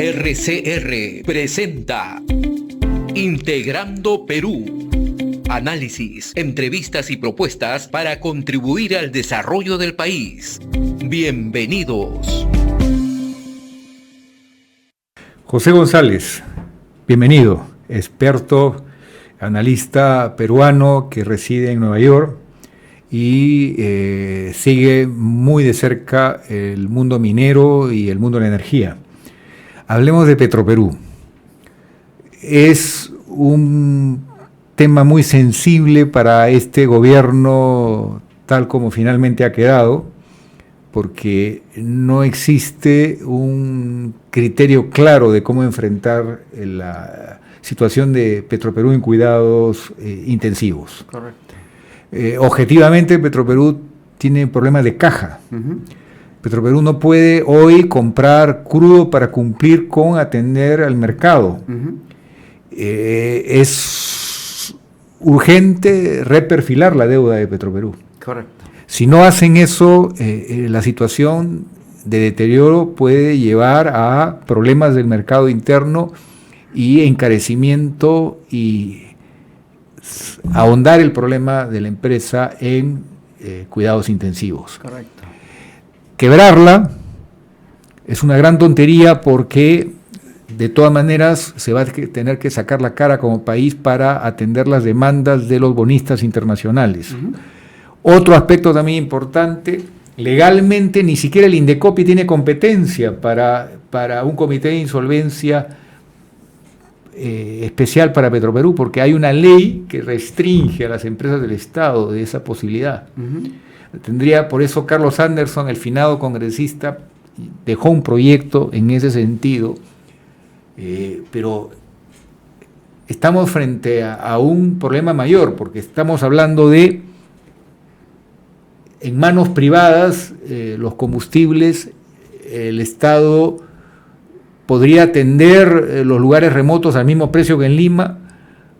RCR presenta Integrando Perú. Análisis, entrevistas y propuestas para contribuir al desarrollo del país. Bienvenidos. José González, bienvenido, experto, analista peruano que reside en Nueva York y sigue muy de cerca el mundo minero y el mundo de la energía. Hablemos de Petroperú. Es un tema muy sensible para este gobierno tal como finalmente ha quedado, porque no existe un criterio claro de cómo enfrentar la situación de Petroperú en cuidados intensivos. Correcto. Objetivamente, Petroperú tiene problemas de caja. Petroperú no puede hoy comprar crudo para cumplir con atender al mercado. Es urgente reperfilar la deuda de Petroperú. Correcto. Si no hacen eso, la situación de deterioro puede llevar a problemas del mercado interno y encarecimiento y ahondar el problema de la empresa en cuidados intensivos. Correcto. Quebrarla es una gran tontería porque de todas maneras se va a tener que sacar la cara como país para atender las demandas de los bonistas internacionales. Otro aspecto también importante, legalmente ni siquiera el Indecopi tiene competencia para un comité de insolvencia especial para Petroperú, porque hay una ley que restringe a las empresas del Estado de esa posibilidad. Tendría, por eso Carlos Anderson, el finado congresista, dejó un proyecto en ese sentido, pero estamos frente a un problema mayor, porque estamos hablando de en manos privadas, los combustibles, el Estado podría atender los lugares remotos al mismo precio que en Lima,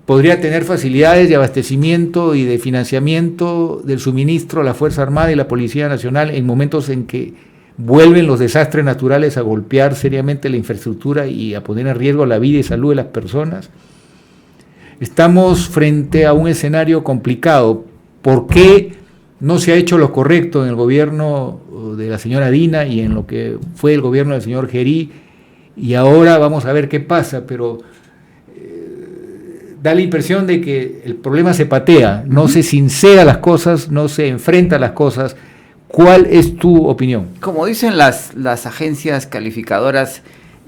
podría tener facilidades de abastecimiento y de financiamiento del suministro a la Fuerza Armada y la Policía Nacional en momentos en que vuelven los desastres naturales a golpear seriamente la infraestructura y a poner en riesgo la vida y salud de las personas. Estamos frente a un escenario complicado. ¿Por qué no se ha hecho lo correcto en el gobierno de la señora Dina y en lo que fue el gobierno del señor Gerí? Y ahora vamos a ver qué pasa, pero da la impresión de que el problema se patea, no se sincera las cosas, no se enfrenta a las cosas. ¿Cuál es tu opinión? Como dicen las agencias calificadoras,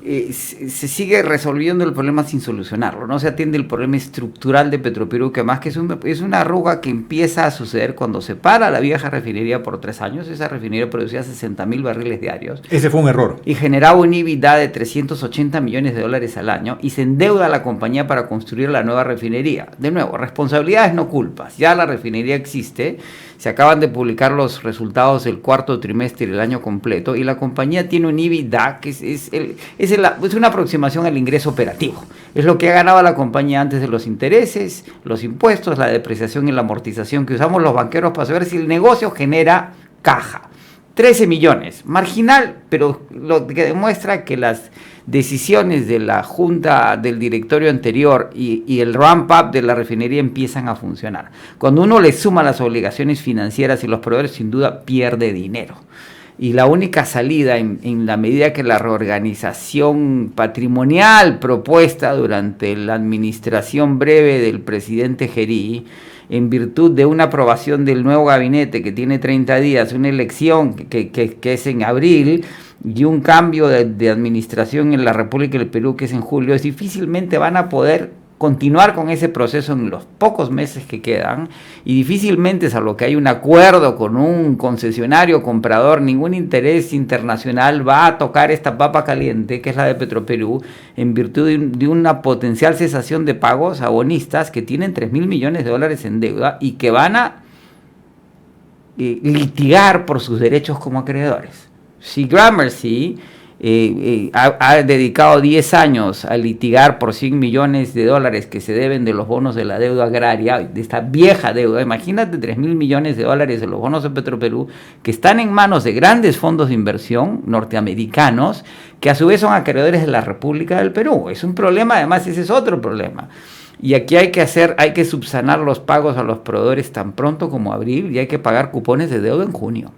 se sigue resolviendo el problema sin solucionarlo. No se atiende el problema estructural de Petroperú, que más que es una arruga que empieza a suceder cuando se para la vieja refinería por 3 años. Esa refinería producía 60,000 barriles diarios. Ese fue un error. Y generaba un EBITDA de $380 millones al año, y se endeuda a la compañía para construir la nueva refinería. De nuevo, responsabilidades no culpas. Ya la refinería existe. Se acaban de publicar los resultados del cuarto trimestre del año completo y la compañía tiene un EBITDA que es una aproximación al ingreso operativo. Es lo que ha ganado la compañía antes de los intereses, los impuestos, la depreciación y la amortización que usamos los banqueros para saber si el negocio genera caja. 13 millones, marginal, pero lo que demuestra que las decisiones de la junta del directorio anterior y el ramp-up de la refinería empiezan a funcionar. Cuando uno le suma las obligaciones financieras y los proveedores, sin duda pierde dinero. Y la única salida, en la medida que la reorganización patrimonial propuesta durante la administración breve del presidente Gerí, en virtud de una aprobación del nuevo gabinete que tiene 30 días, una elección que es en abril, y un cambio de administración en la República del Perú que es en julio, difícilmente van a poder continuar con ese proceso en los pocos meses que quedan, y difícilmente, salvo que hay un acuerdo con un concesionario comprador, ningún interés internacional va a tocar esta papa caliente que es la de Petroperú, en virtud de una potencial cesación de pagos a bonistas que tienen $3,000 millones en deuda y que van a litigar por sus derechos como acreedores. Si Gramercy ha dedicado 10 años a litigar por $100 millones que se deben de los bonos de la deuda agraria, de esta vieja deuda. Imagínate $3.000 millones de los bonos de Petroperú, que están en manos de grandes fondos de inversión norteamericanos, que a su vez son acreedores de la República del Perú. Es un problema, además ese es otro problema. Y aquí hay que subsanar los pagos a los proveedores tan pronto como abril, y hay que pagar cupones de deuda en junio,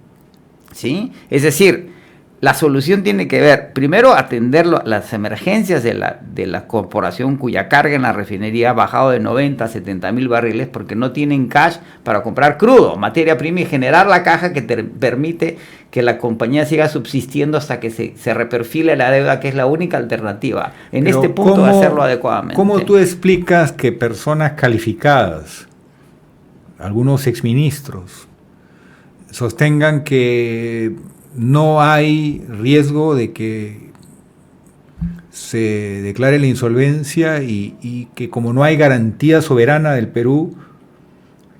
¿sí? Es decir, la solución tiene que ver, primero, atender las emergencias de la corporación, cuya carga en la refinería ha bajado de 90 a 70 mil barriles porque no tienen cash para comprar crudo, materia prima, y generar la caja que te permite que la compañía siga subsistiendo hasta que se reperfile la deuda, que es la única alternativa en este punto de hacerlo adecuadamente. ¿Cómo tú explicas que personas calificadas, algunos exministros, sostengan que no hay riesgo de que se declare la insolvencia y que como no hay garantía soberana del Perú,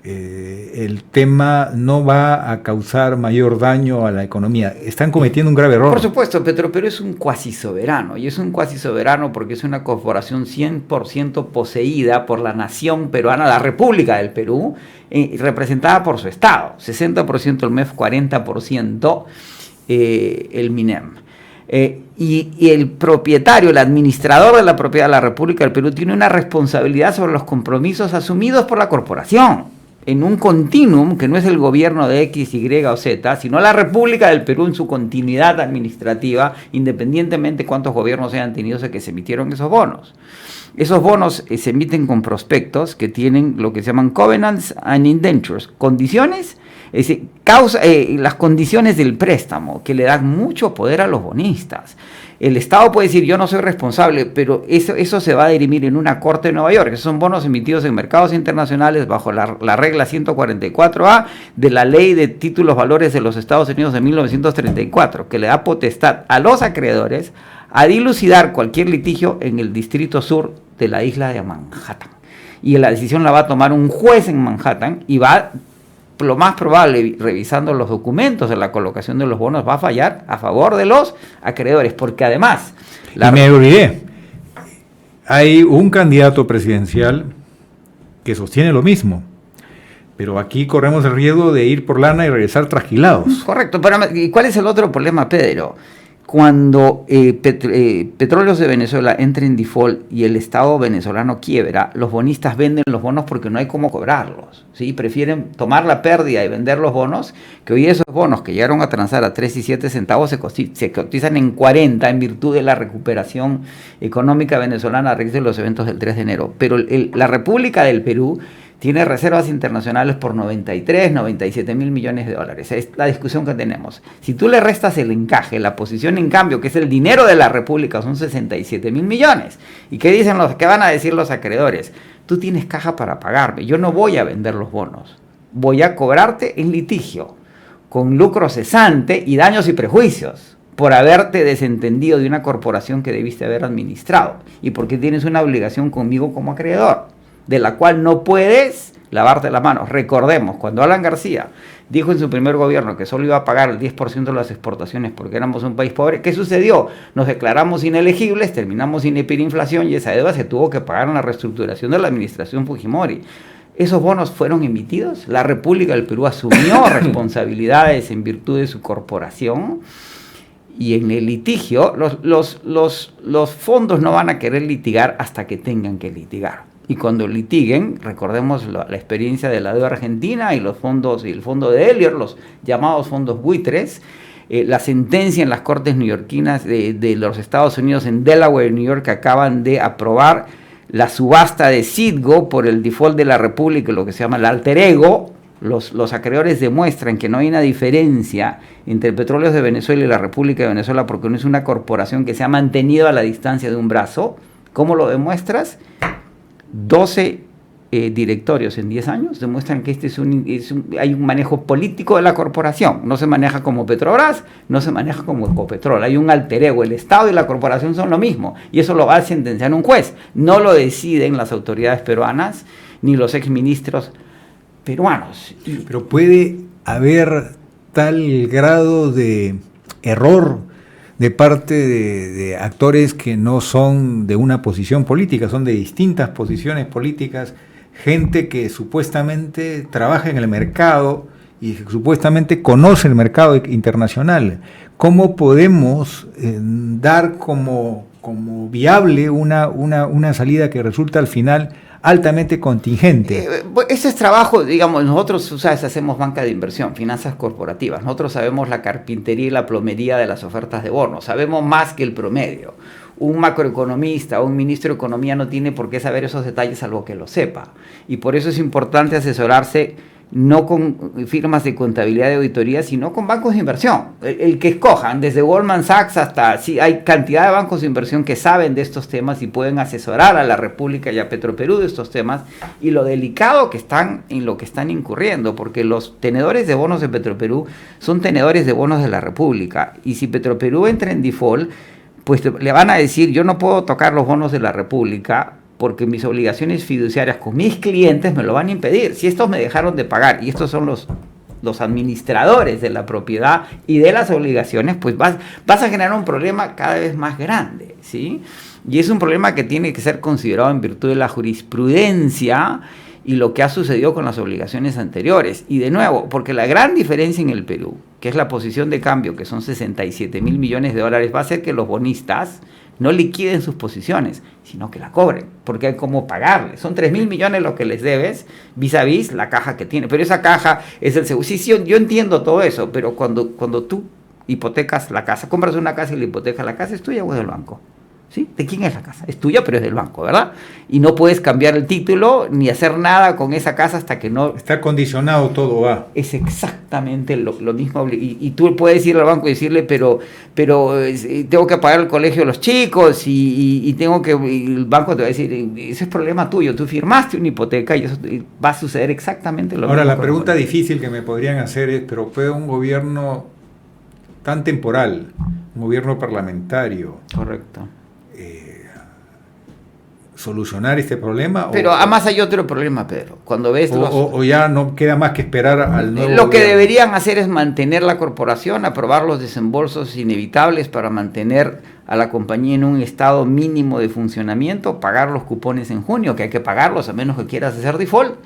el tema no va a causar mayor daño a la economía? Están cometiendo un grave error. Por supuesto, Petroperú es un cuasi soberano, y es un cuasi soberano porque es una corporación 100% poseída por la nación peruana, la República del Perú, representada por su Estado, 60% el MEF, 40% el MINEM. Y el propietario, el administrador de la propiedad de la República del Perú, tiene una responsabilidad sobre los compromisos asumidos por la corporación en un continuum que no es el gobierno de X, Y o Z, sino la República del Perú en su continuidad administrativa, independientemente de cuántos gobiernos hayan tenido desde que se emitieron esos bonos. Esos bonos se emiten con prospectos que tienen lo que se llaman covenants and indentures, condiciones, es decir, las condiciones del préstamo, que le dan mucho poder a los bonistas. El Estado puede decir, yo no soy responsable, pero eso se va a dirimir en una corte de Nueva York. Esos son bonos emitidos en mercados internacionales bajo la regla 144A de la Ley de Títulos Valores de los Estados Unidos de 1934, que le da potestad a los acreedores a dilucidar cualquier litigio en el distrito sur de la isla de Manhattan. Y la decisión la va a tomar un juez en Manhattan, y va, lo más probable, revisando los documentos de la colocación de los bonos, va a fallar a favor de los acreedores, porque además... Y me olvidé, hay un candidato presidencial que sostiene lo mismo, pero aquí corremos el riesgo de ir por lana y regresar trasquilados. Correcto, pero ¿y cuál es el otro problema, Pedro? Cuando Petróleos de Venezuela entra en default y el Estado venezolano quiebra, los bonistas venden los bonos porque no hay cómo cobrarlos, ¿sí? Prefieren tomar la pérdida y vender los bonos, que hoy esos bonos que llegaron a transar a 3 y 7 centavos se cotizan en 40 en virtud de la recuperación económica venezolana a raíz de los eventos del 3 de enero. Pero la República del Perú tiene reservas internacionales por 93, 97 mil millones de dólares. Es la discusión que tenemos. Si tú le restas el encaje, la posición en cambio, que es el dinero de la República, son 67 mil millones. ¿Y qué dicen qué van a decir los acreedores? Tú tienes caja para pagarme, yo no voy a vender los bonos, voy a cobrarte en litigio, con lucro cesante y daños y prejuicios, por haberte desentendido de una corporación que debiste haber administrado, y porque tienes una obligación conmigo como acreedor, de la cual no puedes lavarte las manos. Recordemos, cuando Alan García dijo en su primer gobierno que solo iba a pagar el 10% de las exportaciones porque éramos un país pobre, ¿qué sucedió? Nos declaramos inelegibles, terminamos sin hiperinflación, y esa deuda se tuvo que pagar en la reestructuración de la administración Fujimori. Esos bonos fueron emitidos, la República del Perú asumió responsabilidades en virtud de su corporación, y en el litigio los fondos no van a querer litigar hasta que tengan que litigar. Y cuando litiguen, recordemos la experiencia de la deuda argentina y los fondos, y el fondo de Elliott, los llamados fondos buitres, la sentencia en las cortes neoyorquinas de los Estados Unidos en Delaware y New York, que acaban de aprobar la subasta de Citgo por el default de la República, lo que se llama el alter ego. Los acreedores demuestran que no hay una diferencia entre Petróleos de Venezuela y la República de Venezuela, porque no es una corporación que se ha mantenido a la distancia de un brazo. ¿Cómo lo demuestras? 12 directorios en 10 años demuestran que hay un manejo político de la corporación. No se maneja como Petrobras, no se maneja como Ecopetrol. Hay un alter ego. El Estado y la corporación son lo mismo, y eso lo va a sentenciar un juez. No lo deciden las autoridades peruanas ni los exministros peruanos. Pero puede haber tal grado de error de parte de actores que no son de una posición política, son de distintas posiciones políticas, gente que supuestamente trabaja en el mercado y que supuestamente conoce el mercado internacional. ¿Cómo podemos dar como viable una salida que resulta al final altamente contingente? Ese es trabajo, digamos, nosotros, ¿sabes? Hacemos banca de inversión, finanzas corporativas. Nosotros sabemos la carpintería y la plomería de las ofertas de bonos. Sabemos más que el promedio. Un macroeconomista o un ministro de Economía no tiene por qué saber esos detalles salvo que lo sepa. Y por eso es importante asesorarse no con firmas de contabilidad de auditoría, sino con bancos de inversión. El que escojan, desde Goldman Sachs hasta... Sí, hay cantidad de bancos de inversión que saben de estos temas y pueden asesorar a la República y a Petroperú de estos temas, y lo delicado que están en lo que están incurriendo, porque los tenedores de bonos de Petroperú son tenedores de bonos de la República, y si Petroperú entra en default, pues le van a decir, yo no puedo tocar los bonos de la República porque mis obligaciones fiduciarias con mis clientes me lo van a impedir. Si estos me dejaron de pagar y estos son los administradores de la propiedad y de las obligaciones, pues vas a generar un problema cada vez más grande, ¿sí? Y es un problema que tiene que ser considerado en virtud de la jurisprudencia y lo que ha sucedido con las obligaciones anteriores. Y de nuevo, porque la gran diferencia en el Perú, que es la posición de cambio, que son 67 mil millones de dólares, va a hacer que los bonistas no liquiden sus posiciones, sino que la cobren, porque hay como pagarles. Son 3 mil millones lo que les debes, vis a vis la caja que tiene. Pero esa caja es el seguro. Sí, yo entiendo todo eso, pero cuando tú hipotecas la casa, compras una casa y la hipotecas la casa, ¿es tuya o es del banco? ¿Sí? ¿De quién es la casa? Es tuya, pero es del banco, ¿verdad? Y no puedes cambiar el título ni hacer nada con esa casa hasta que no... Está condicionado todo, va. Es exactamente lo mismo. Y tú puedes ir al banco y decirle, pero tengo que pagar el colegio de los chicos y tengo que... Y el banco te va a decir, ese es problema tuyo. Tú firmaste una hipoteca y eso va a suceder exactamente lo mismo. Ahora, la pregunta difícil que me podrían hacer es, ¿pero puede un gobierno tan temporal, un gobierno parlamentario... Correcto. solucionar este problema? Pero además hay otro problema, Pedro. Cuando ves o ya no queda más que esperar al nuevo Lo que gobierno. deberían hacer es mantener la corporación, aprobar los desembolsos inevitables para mantener a la compañía en un estado mínimo de funcionamiento, pagar los cupones en junio, que hay que pagarlos a menos que quieras hacer default.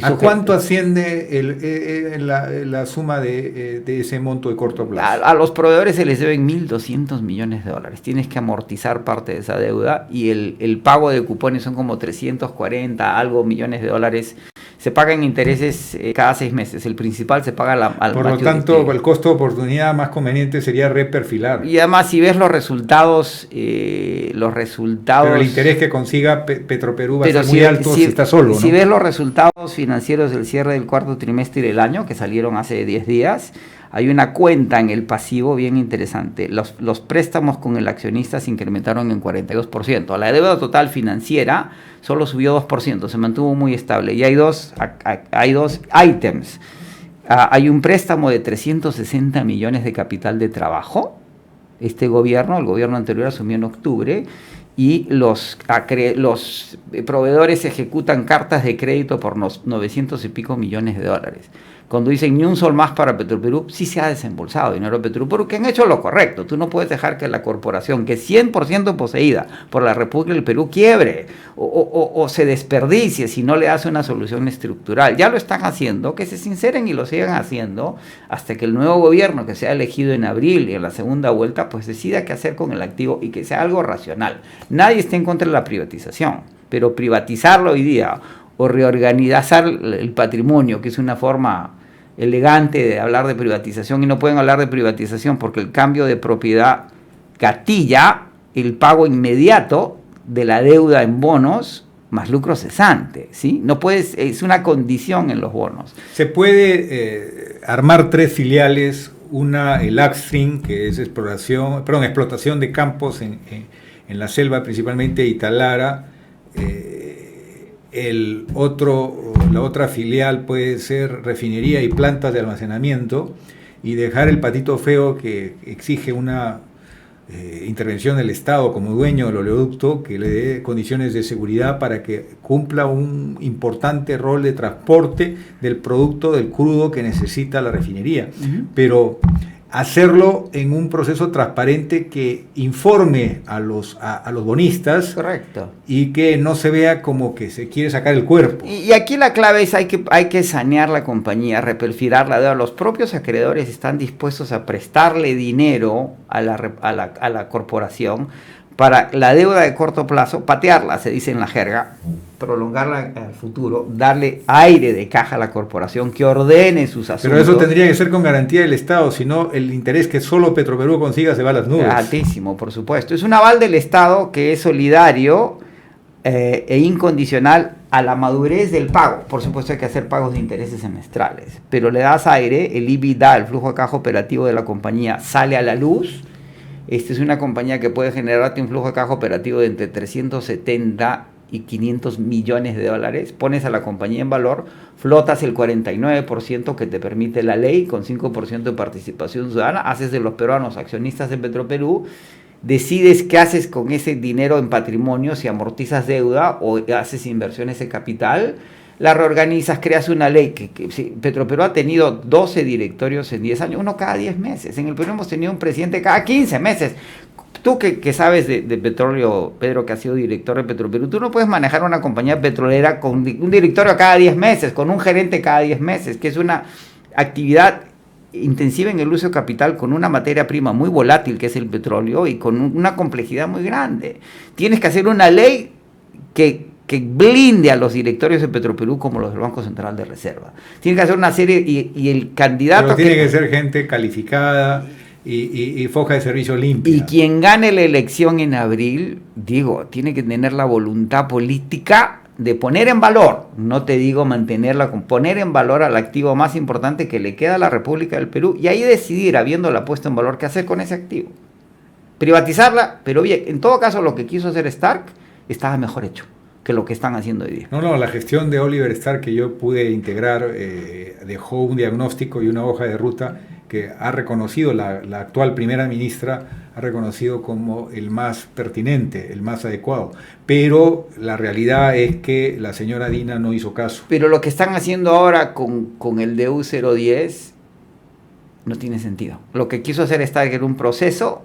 ¿A cuánto asciende la suma de ese monto de corto plazo? A los proveedores se les deben 1.200 millones de dólares. Tienes que amortizar parte de esa deuda y el pago de cupones son como 340 algo millones de dólares. Se pagan intereses cada 6 meses. El principal se paga al Por lo tanto, el costo de oportunidad más conveniente sería reperfilar. Y además, si ves los resultados... Pero el interés que consiga Petroperú va a ser muy alto si está solo, ¿no? Si ves los resultados financieros del cierre del cuarto trimestre del año, que salieron hace 10 días, hay una cuenta en el pasivo bien interesante. Los préstamos con el accionista se incrementaron en 42%. La deuda total financiera solo subió 2%, se mantuvo muy estable. Y hay dos ítems. Hay un préstamo de 360 millones de capital de trabajo. El gobierno anterior asumió en octubre, y los proveedores ejecutan cartas de crédito por 900 y pico millones de dólares. Cuando dicen ni un sol más para Petroperú, sí se ha desembolsado dinero a Petroperú, porque han hecho lo correcto. Tú no puedes dejar que la corporación, que es 100% poseída por la República del Perú, quiebre o se desperdicie si no le hace una solución estructural. Ya lo están haciendo, que se sinceren y lo sigan haciendo hasta que el nuevo gobierno, que sea elegido en abril y en la segunda vuelta, pues decida qué hacer con el activo y que sea algo racional. Nadie está en contra de la privatización, pero privatizarlo hoy día o reorganizar el patrimonio, que es una forma elegante de hablar de privatización, y no pueden hablar de privatización porque el cambio de propiedad gatilla el pago inmediato de la deuda en bonos más lucro cesante, ¿sí? No puedes, es una condición en los bonos. Se puede armar 3 filiales, una, el Upstream, que es explotación de campos en la selva, principalmente Italara. La otra filial puede ser refinería y plantas de almacenamiento, y dejar el patito feo que exige una intervención del Estado como dueño del oleoducto, que le dé condiciones de seguridad para que cumpla un importante rol de transporte del producto del crudo que necesita la refinería. Pero hacerlo en un proceso transparente que informe a los bonistas. Correcto. Y que no se vea como que se quiere sacar el cuerpo. Y aquí la clave es hay que sanear la compañía, reperfilar la deuda. Los propios acreedores están dispuestos a prestarle dinero a la corporación para la deuda de corto plazo, patearla, se dice en la jerga, prolongarla al futuro, darle aire de caja a la corporación que ordene sus asuntos. Pero eso tendría que ser con garantía del Estado, si no el interés que solo Petroperú consiga se va a las nubes. Altísimo, por supuesto. Es un aval del Estado que es solidario e incondicional a la madurez del pago. Por supuesto hay que hacer pagos de intereses semestrales, pero le das aire, el EBITDA, el flujo de caja operativo de la compañía sale a la luz. Esta es una compañía que puede generarte un flujo de caja operativo de entre 370 y 500 millones de dólares. Pones a la compañía en valor, flotas el 49% que te permite la ley, con 5% de participación ciudadana, haces de los peruanos accionistas de Petroperú, decides qué haces con ese dinero en patrimonio, si amortizas deuda o haces inversiones de capital, la reorganizas, creas una ley si Petroperú ha tenido 12 directorios en 10 años, uno cada 10 meses. En el Perú hemos tenido un presidente cada 15 meses. Tú que sabes de petróleo, Pedro, que has sido director de Petroperú, tú no puedes manejar una compañía petrolera con un directorio cada 10 meses, con un gerente cada 10 meses, que es una actividad intensiva en el uso de capital con una materia prima muy volátil que es el petróleo y con una complejidad muy grande. Tienes que hacer una ley que blinde a los directorios de Petroperú como los del Banco Central de Reserva. Tiene que hacer una serie y el candidato... Pero tiene que ser gente calificada y foja de servicio limpia. Y quien gane la elección en abril, tiene que tener la voluntad política de poner en valor, no te digo mantenerla, poner en valor al activo más importante que le queda a la República del Perú y ahí decidir, habiéndola puesto en valor, qué hacer con ese activo. Privatizarla, pero bien, en todo caso lo que quiso hacer Stark estaba mejor hecho que lo que están haciendo hoy día. No, la gestión de Oliver Stark que yo pude integrar dejó un diagnóstico y una hoja de ruta que ha reconocido la actual primera ministra, ha reconocido como el más pertinente, el más adecuado. Pero la realidad es que la señora Dina no hizo caso. Pero lo que están haciendo ahora con el DU 010 no tiene sentido. Lo que quiso hacer Stark era un proceso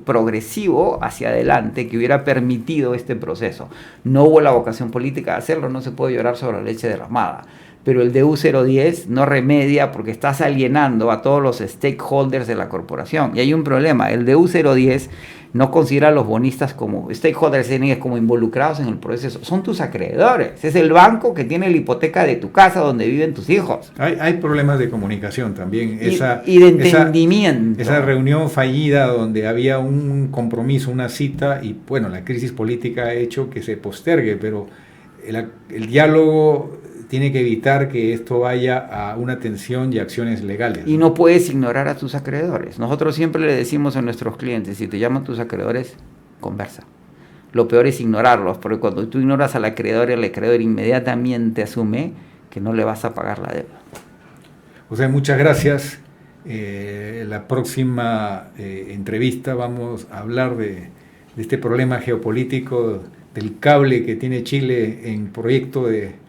progresivo hacia adelante que hubiera permitido este proceso. No hubo la vocación política de hacerlo, no se puede llorar sobre la leche derramada. Pero el DU 010 no remedia porque estás alienando a todos los stakeholders de la corporación. Y hay un problema, el DU 010 no considera a los bonistas como stakeholders, como involucrados en el proceso. Son tus acreedores, es el banco que tiene la hipoteca de tu casa donde viven tus hijos. Hay problemas de comunicación también. Y de entendimiento. Esa reunión fallida donde había un compromiso, una cita, y bueno, la crisis política ha hecho que se postergue, pero el diálogo tiene que evitar que esto vaya a una tensión y acciones legales. Y no puedes ignorar a tus acreedores. Nosotros siempre le decimos a nuestros clientes, si te llaman tus acreedores, conversa. Lo peor es ignorarlos, porque cuando tú ignoras al acreedor, el acreedor inmediatamente asume que no le vas a pagar la deuda. O sea, muchas gracias. La próxima entrevista vamos a hablar de este problema geopolítico, del cable que tiene Chile en proyecto de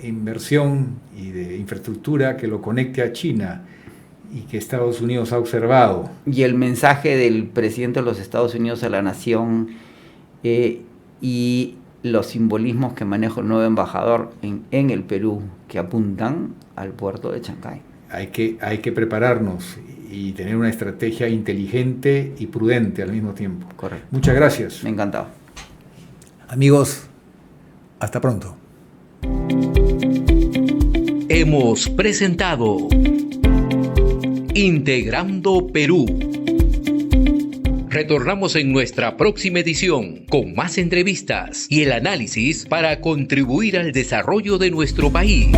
inversión y de infraestructura que lo conecte a China y que Estados Unidos ha observado. Y el mensaje del presidente de los Estados Unidos a la nación y los simbolismos que maneja el nuevo embajador en el Perú que apuntan al puerto de Chancay. Hay que prepararnos y tener una estrategia inteligente y prudente al mismo tiempo. Correcto. Muchas gracias. Me ha encantado. Amigos, hasta pronto. Hemos presentado Integrando Perú. Retornamos en nuestra próxima edición con más entrevistas y el análisis para contribuir al desarrollo de nuestro país.